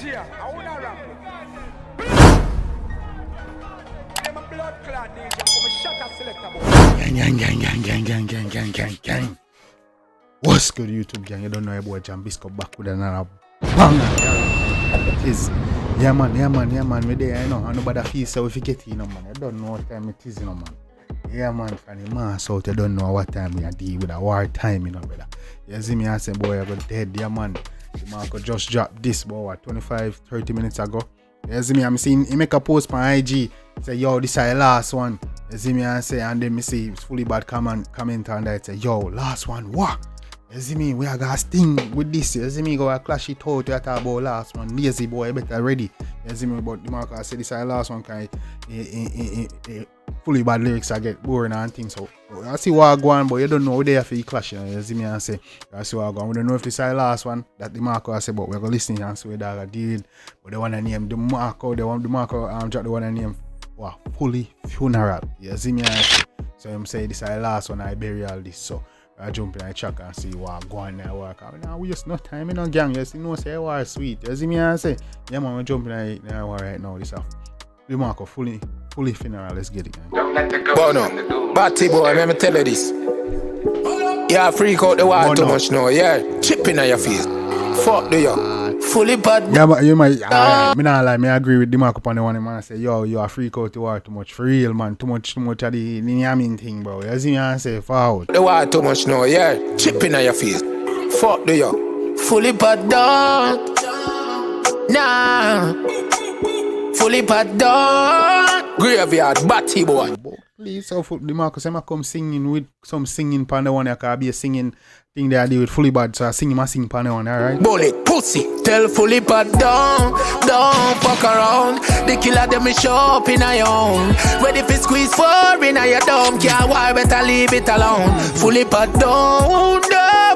DJ, I wanna rap. I'm a blood clot DJ, I'm a shot selector boy. Gang. What's good, YouTube gang? You don't know about Jambisco back with another banger. It is. Yeah man. We're there, you know. And nobody feels so if you get in, man. You don't know what time it is, you know, man. Yeah man, from the mass out, you don't know what time we are dealing with a war time, you know, brother. You see me and say, boy, I got dead, yeah man. Demarco just dropped this, boy, 25-30 minutes ago. You see me, I'm seeing he make a post on IG. Say, yo, this is the last one. You see me and say, and then me see it's fully bad comment on that. Say, yo, last one, what? You see me, we are gonna sting with this. You see me, go a clash it out to talk about last one. Lazy boy, you better ready. You see me, but Demarco I say this is the last one, kind fully bad lyrics I get boring and things. So I see what I go on, but you don't know where they have to clash. You see me and say, I see what I go on. We don't know if this is the last one that Demarco I say, but we're gonna listen and see where I deal. But the one I name Demarco, drop the one I name fully funeral. You see me and say, so I'm saying this is the last one I bury all this. So I jump in the track and see what go on there work. Now we just no time in no gang. You see, no say war sweet. You see me and say, yeah man, we jump in the war right now. This Demarco fully funeral. Let's get it, man. Bono, Batty boy, let me tell you this. Yeah, freak out the war too much now. Yeah, chipping on your face. Fuck do you? Fully bad. Yeah, but you might. Me not lie. Me agree with Demarco on the one. Man, say, yo, you are freak out the war too much for real, man. Too much of the yamming thing, bro. You see me and say, forward. The war too much now. Yeah, chipping on your face. Fuck do you? Fully bad dog. Nah. Fully bad dog. Graveyard, Batty boy. Please, so Demarco say I come singing with some singing pan the one. I can be a singing thing that I do with fully bad. So I sing pan the one, alright? Bullet, pussy, tell fully bad don't fuck around. The killer them is show up in a own. Ready for squeeze four in a your dome. Can't why better leave it alone. Fully bad don't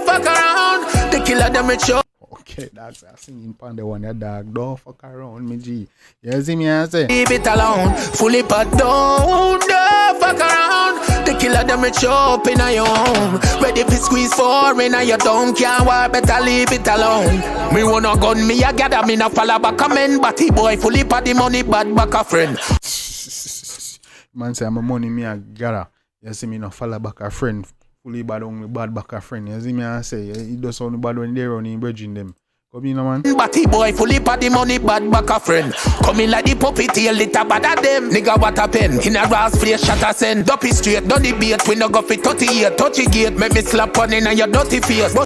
fuck around. The killer them is show. Okay, that's a singing pan the one, your dog. Don't fuck around, me G. You see me and say, leave it alone. Fully bad don't fuck around. The killer them will show up in a home. Ready for squeeze four in a your dome. Can't why better leave it alone. Me wanna gun me a gather me no follow back a men. Batty boy fully bad the money bad back a friend. Man say I'm a money me a gather. You see me no follow back a friend. Fully bad only bad back a friend. You see me and say it does only bad when they run in bridging them. Come in, man. Batty boy fully bad the money bad back a friend. Come in like the puppy tail little bad at them. Nigga what a pen. In a rass face shot a send. Duppy straight done the bait. We no go fit 38. Touch the gate. Make me slap on in your dirty face. But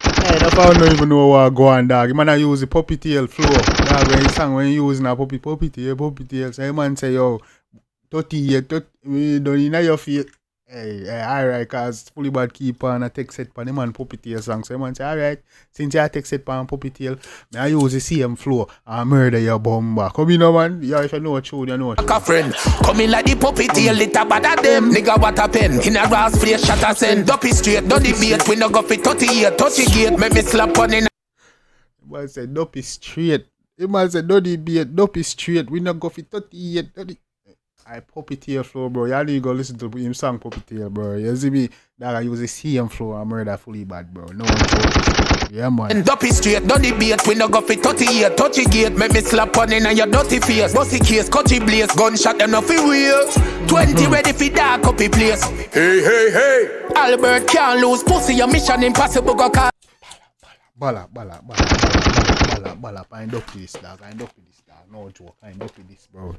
hey, that's how I don't even know what go on, dog. Man, I use the puppy tail flow. Dog, when you sang, when you using a puppy tail. So man say, yo, 38, we don't in your face. Hey, alright, cause fully bad keep on a text set pan the man puppy tail song. So man say, alright, since you text set pan puppy tail, I use the same flow and murder your bomba. Come in, man. Yeah, if you know what you know. A friend, come in like the puppy tail little bad at them. Nigga what a pen. In a rass face shot a send. Duppy straight, done the bait. We no go fit 38. Touch the gate, make me slap on in. The man said, Duppy straight. The man said, don't the bait, Duppy straight. We no go fit 38. I puppy tail flow, bro. Y'all need to go listen to him song puppy tail, bro. You see me? That I use the CM flow and murder fully bad, bro. No one joke. Yeah, man. And Duppy straight, done the bait. We no go fit 38. Touch the gate, make me slap on in your dirty face. Bossy case, cutty blaze. Gunshot them no fi real. 20 ready fi dark up the place. Hey. Albert can't lose pussy. Your mission impossible go call. Bala. I ain't up with this, dog. No joke. I ain't up with this, bro.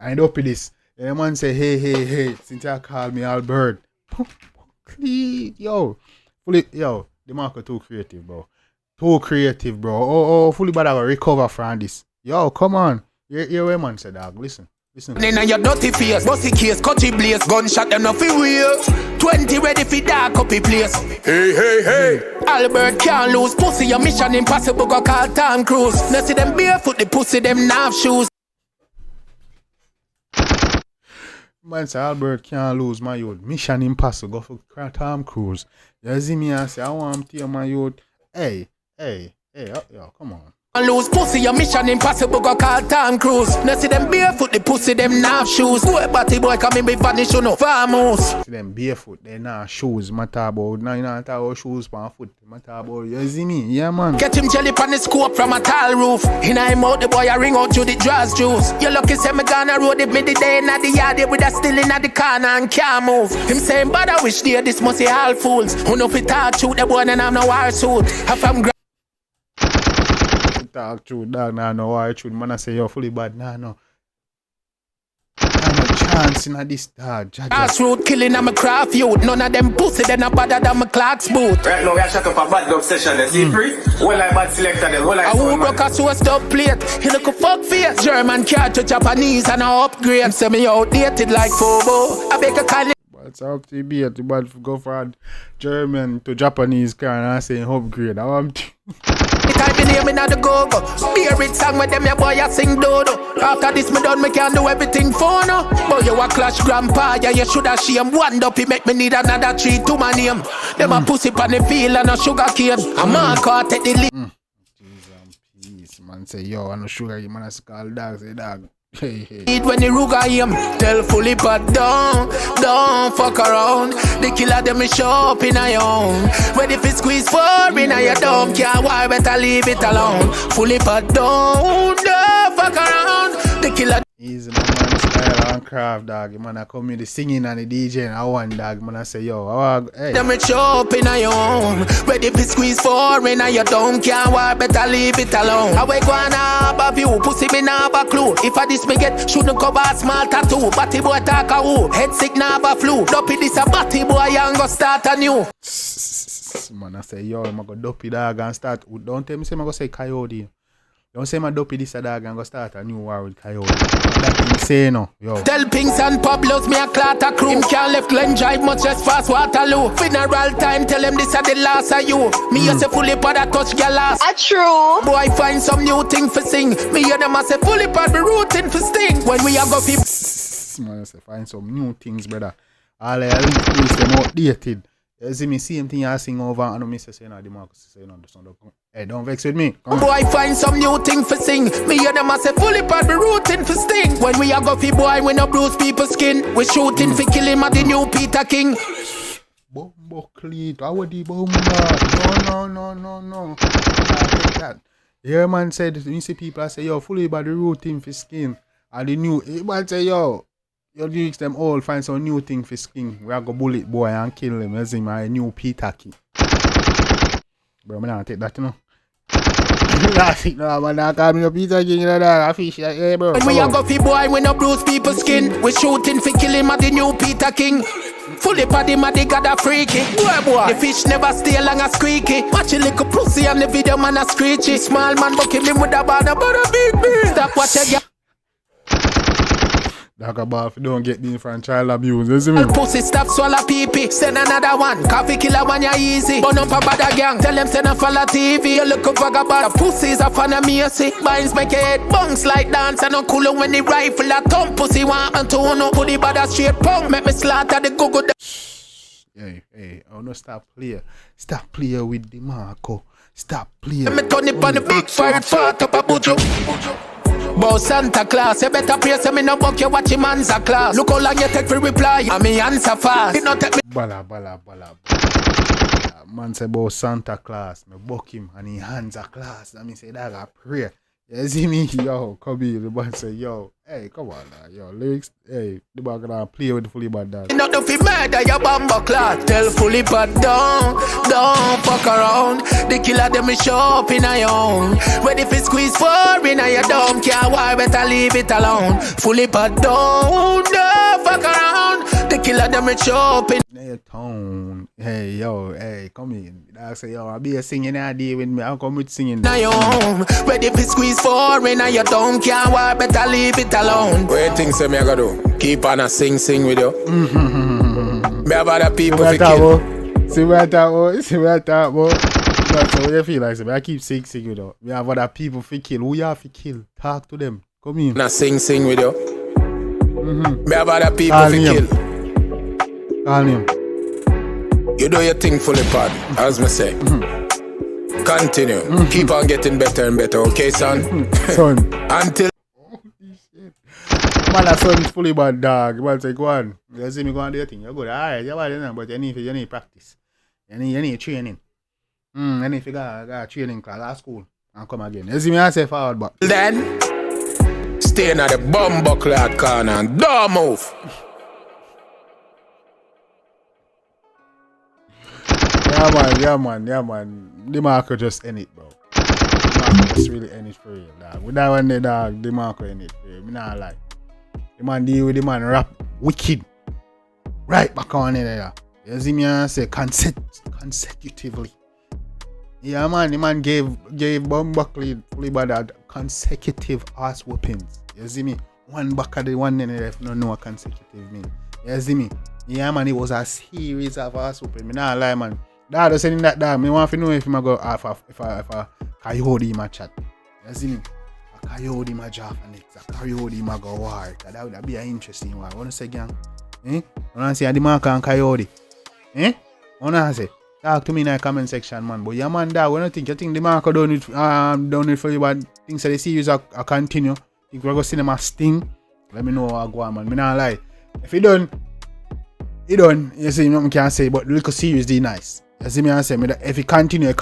I ain't up with this. The man say, hey, since you call me Albert. Yo, Demarco too creative, bro. Oh, fully bad I will recover from this. Yo, come on. Your way man say, dog. Listen. In your dirty face, bossy case, cutty blaze. Gunshot them no fi real. 20 ready fi dark up the place. Hey. Albert can't lose pussy. Your mission impossible go call Tom Cruise. No see them barefoot, the pussy them nav shoes. Man say Albert can't lose my youth. Mission impossible. Go for Tom Cruise. You see me and say I want him to my youth. Hey, yo, come on. Lose pussy, your mission impossible, go call Tom Cruise. No see them barefoot, the pussy, them not shoes. Boy, batty boy, come in, be vanish, you know, famous. See them barefoot, they not shoes, matter about, now you not talk about shoes on foot, matter about, you see me, yeah man. Get him jelly on the scope from a tall roof. In him out, the boy, I ring out to the draws juice. You lucky say me gonna road it, me the day in the yard, with a still in the corner and can't move. Him saying, but I wish day, this must be all fools. Who know if it talk shoot the boy and I'm no war suit. If I'm talk true, dog, nah, no, why true, man, I say you're fully bad, nah, no. No chance in this dog, grassroot killing, I'm a craft youth. None of them pussy, then a better than my Clark's boot. Right now, we are shut up a bad dub session, they see free. Well, I bad selector, then well, I who broke a source dub plate. He look a fuck face. German car to Japanese and I upgrade. Semi outdated like Fobo. I beg a kind. What's up to be at the bad go for German to Japanese car and I say upgrade. I want Type in name in the go-go. Beer it song with them, your boy I sing dodo. After this me done, me can do everything for no. But you a clash grandpa, yeah, you shoulda shame. One up, he make me need another tree to my name. Them a pussy pan the field and a sugar cane. A man can't take the lead. Peace, man say, yo, I no sugar, you man I call dog, say dog. Hey. When the ruga him, tell fully but don't fuck around. The killer them is show up in a own. When if it squeeze for in a you don't care why, better leave it alone. Fully but don't fuck around. The killer easy no man style and craft dog. Man I come in the singing and the DJ and I want dog. Man I say yo, hey. Them it show up in a own. When if it squeeze for in a you don't care why, better leave it alone. I wake one up a view, pussy me now have a clue. If I this me get, shouldn't cover a small tattoo. Batty boy talk a who, head sick now have a flu. Dopey this a batty boy and go start a new. Man I say yo, I'm go dopey dog and start. Don't tell me say I'm go say coyote. Don't say my dopey this a dog and go start a new war with coyote. That's insane no, yo. Tell Pinks and Pablos me a clatter crew. Him can't left Glen Drive much less fast Waterloo. Funeral time, tell him this a the last of you. Me you say fully pod a touch your last. A true. Boy find some new thing for sing. Me hear them a say fully pod be rooting for sting. When we a go people. Man I say find some new things brother. All I link them outdated. You see me same thing I sing over and I say no Demarco say no the sound. Hey, don't vex with me. Come boy find some new thing for sing. Me hear them a say fully pod be rooting for sting. When we a go fi boy we no bruise people skin. We shooting fi kill him at the new Peter King. Bombo cleat, how would the bomba? No. That. Yeah man said you see people I say yo fully by the rooting for skin. And the new man say yo you lyrics them all find some new thing for skin. We are go bullet boy and kill him as him a new Peter King. Bro, I don't take that, you know. No, man, I call me a Peter King, I fish like, hey, bro. When we a go fi boy, we no bruise people skin. We shooting fi kill him at the new Peter King. Fully paddy man, they got a freaky. Boy. The fish never stay long as squeaky. Watch a little pussy and the video man a screechy. Small man bucking him with a banner, but a big beat. Stop watch a Dog about if you don't get me from child abuse, you see me? Pussy stop swallow pee-pee. Send another one. Coffee killer one ya easy. Burn up a bad gang. Tell them send a follow TV. You look a vagabond. Pussies a fan of me, you see. Binds make your head bounce like dance. And no cooler when the rifle a thump. Pussy want and to no. Put the bad straight punk. Make me slaughter the go-go. Hey, oh no, stop player. Stop player with Demarco. Stop player. Let me turn it on the big fire. Fart up a bujo. Bout Santa Claus, you better pray so me no buck you watch him answer class. Look how long you take for reply, and me answer fast. It not take me. Bala. Man say about Santa Claus, me buck him and he hands a class. And me say that I pray. You see me, yo, come here. The man say, yo, hey, come on now, yo, lyrics, hey, the man gonna play with the fully bad dog. Not to fi murder your bamba class. Tell fully bad don't fuck around. The killer them is show up in a own. When if it squeeze for in a you don't care why, better leave it alone. Fully bad don't fuck around. The killer them is show up in Hey, tone. Hey, yo, hey, come in. I say, yo, I'll be a singing idea with me. I'll come with singing. Now you home. Ready if it squeeze for in a you don't care why, better leave it alone. What you think say me I gotta do? Keep on a sing with you. Me have other people to kill. See what I talk about. That's how you feel like, so I keep sing with you. We have other people to kill. Who you have to kill? Talk to them. Come in. Na sing with you. Me have other people to kill. Call him. You do your thing fully pod, as me say. continue. Keep on getting better and better, okay, son? Son. Until Man, that son's fully bad, dog. Man, say, go on. You see me go and do your thing. You're good. Alright, you're bad, but you need practice. You need training. You need to go training class at school and come again. You see me, I say forward back. then, stay in the bumbuckler corner and don't move. Yeah, man. Demarco just end it, bro. Demarco just really end it for real, dog. With that one there, dog, Demarco end it for real. Me not lie. The man deal with the man rap wicked. Right back on it there. You see me, I say consecutively. Yeah, man, the man gave Bumbuckley fully bad consecutive ass whoopings. You see me? One back of the one in the no know what consecutive mean. You see me? Yeah, man, it was a series of ass whooping. Me not lie, man. Dad was saying that, dog. Me want to know if I go if a coyote in my chat. You see me? A coyote in my job and next. A coyote in my go war. That would be an interesting one. What you say, gang? I want to say a Demarco and coyote. I want to say. Talk to me in the comment section, man. But yeah, man, dog, when you think Demarco done it for you, but things that the series are continue. If we're going to see them a sting, let me know how I go on, man. Me not lie. If he done, you see, nothing can say, but the little series is nice. You see me, I say, if he continue. Me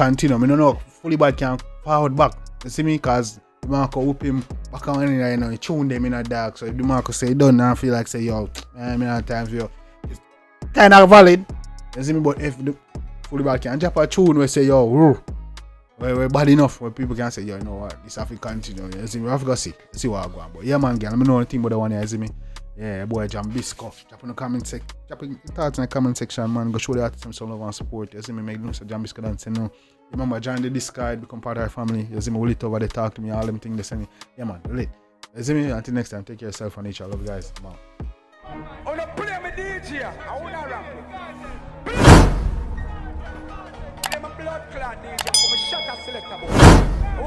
don't know, fully bad can forward back. You see me, because Demarco whoop him back on in there, you know, he tune them in a dark. So if Demarco say done, I feel like say, yo, I mean, at times, yo, it's kind of valid. You see me, but if the fully bad can drop a tune where say, yo, we're bad enough where people can say, yo, you know what, this have to continue. You see me, we have to go see what I go on. But yeah, man, girl, let me know anything about the one here, you see me. Yeah, boy, Jambisco. Drop in the comment section. Drop in your thoughts in the comment section, man. Go show the artist some love and support. You see me, make them say Jambisco dance. You know, remember, join the Discord, become part of our family. You see me, will it over there, talk to me, all them things they send me. Yeah, man, lit. You see me, until next time, take care of yourself and each other. Love you guys. I'm out.